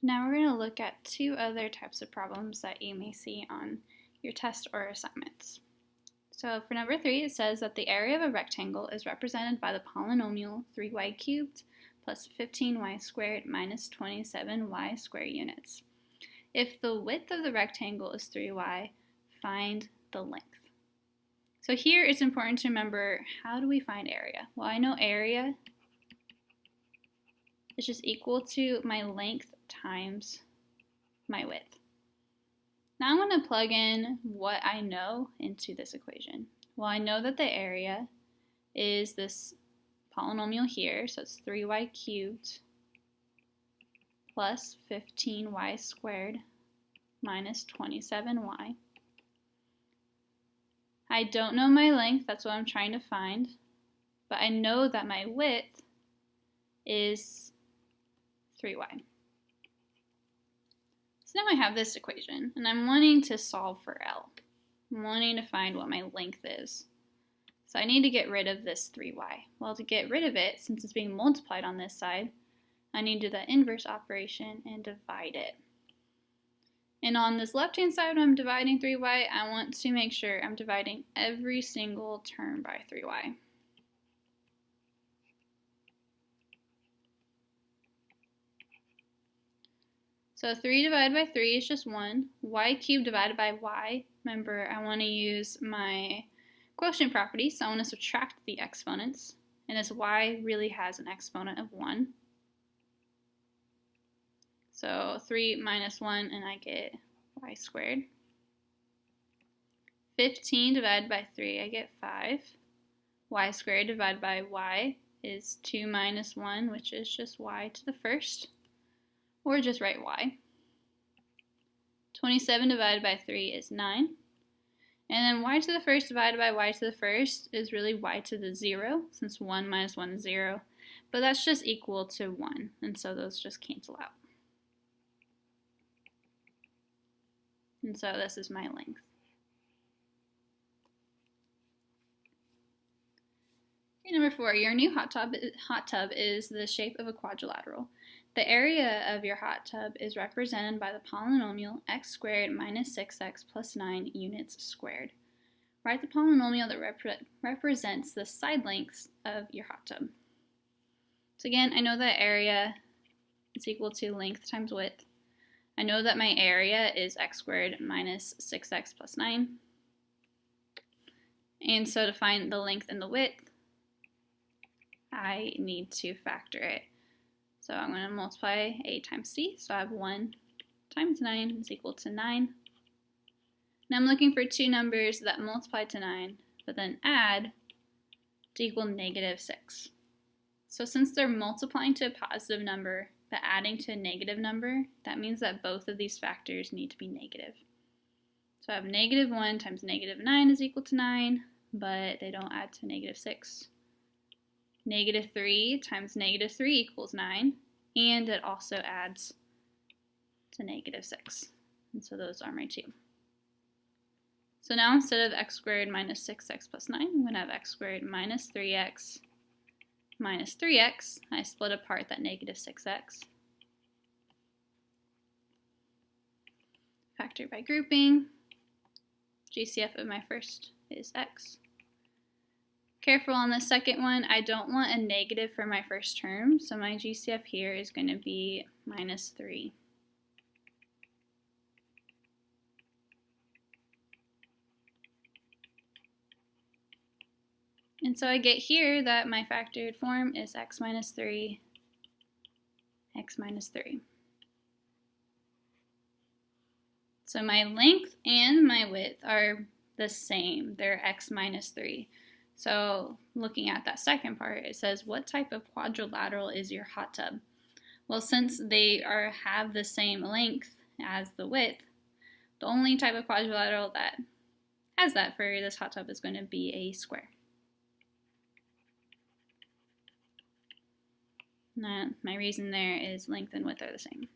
Now we're going to look at two other types of problems that you may see on your test or assignments. So for number 3, it says that the area of a rectangle is represented by the polynomial 3y cubed plus 15y squared minus 27y squared units. If the width of the rectangle is 3y, find the length. So here it's important to remember, how do we find area? Well, I know area is just equal to my length times my width. Now I'm going to plug in what I know into this equation. Well, I know that the area is this polynomial here, so it's 3y cubed plus 15y squared minus 27y. I don't know my length, that's what I'm trying to find, but I know that my width is 3y. So now I have this equation, and I'm wanting to solve for L. I'm wanting to find what my length is. So I need to get rid of this 3y. Well, to get rid of it, since it's being multiplied on this side, I need to do the inverse operation and divide it. And on this left-hand side, when I'm dividing 3y, I want to make sure I'm dividing every single term by 3y. So 3 divided by 3 is just 1. Y cubed divided by y. Remember, I want to use my quotient property, so I want to subtract the exponents. And this y really has an exponent of 1. So 3 minus 1, and I get y squared. 15 divided by 3, I get 5. Y squared divided by y is 2 minus 1, which is just y to the first. Or just write y. 27 divided by 3 is 9. And then y to the first divided by y to the first is really y to the 0, since 1 minus 1 is 0. But that's just equal to 1, and so those just cancel out. And so this is my length. Okay, number 4, your new hot tub is the shape of a quadrilateral. The area of your hot tub is represented by the polynomial x squared minus 6x plus 9 units squared. Write the polynomial that represents the side lengths of your hot tub. So again, I know that area is equal to length times width. I know that my area is x squared minus 6x plus 9. And so to find the length and the width, I need to factor it. So I'm going to multiply a times c, so I have 1 times 9 is equal to 9. Now I'm looking for two numbers that multiply to 9, but then add to equal negative 6. So since they're multiplying to a positive number, but adding to a negative number, that means that both of these factors need to be negative. So I have negative 1 times negative 9 is equal to 9, but they don't add to negative 6. Negative 3 times negative 3 equals 9, and it also adds to negative 6. And so those are my two. So now instead of x squared minus 6x plus 9, I'm going to have x squared minus 3x minus 3x. I split apart that negative 6x. Factor by grouping. GCF of my first is x. Careful on the second one, I don't want a negative for my first term, so my GCF here is going to be minus 3. And so I get here that my factored form is x minus 3, x minus 3. So my length and my width are the same. They're x minus 3. So looking at that second part, it says, what type of quadrilateral is your hot tub? Well, since they have the same length as the width, the only type of quadrilateral that has that for this hot tub is going to be a square. Now, my reason there is length and width are the same.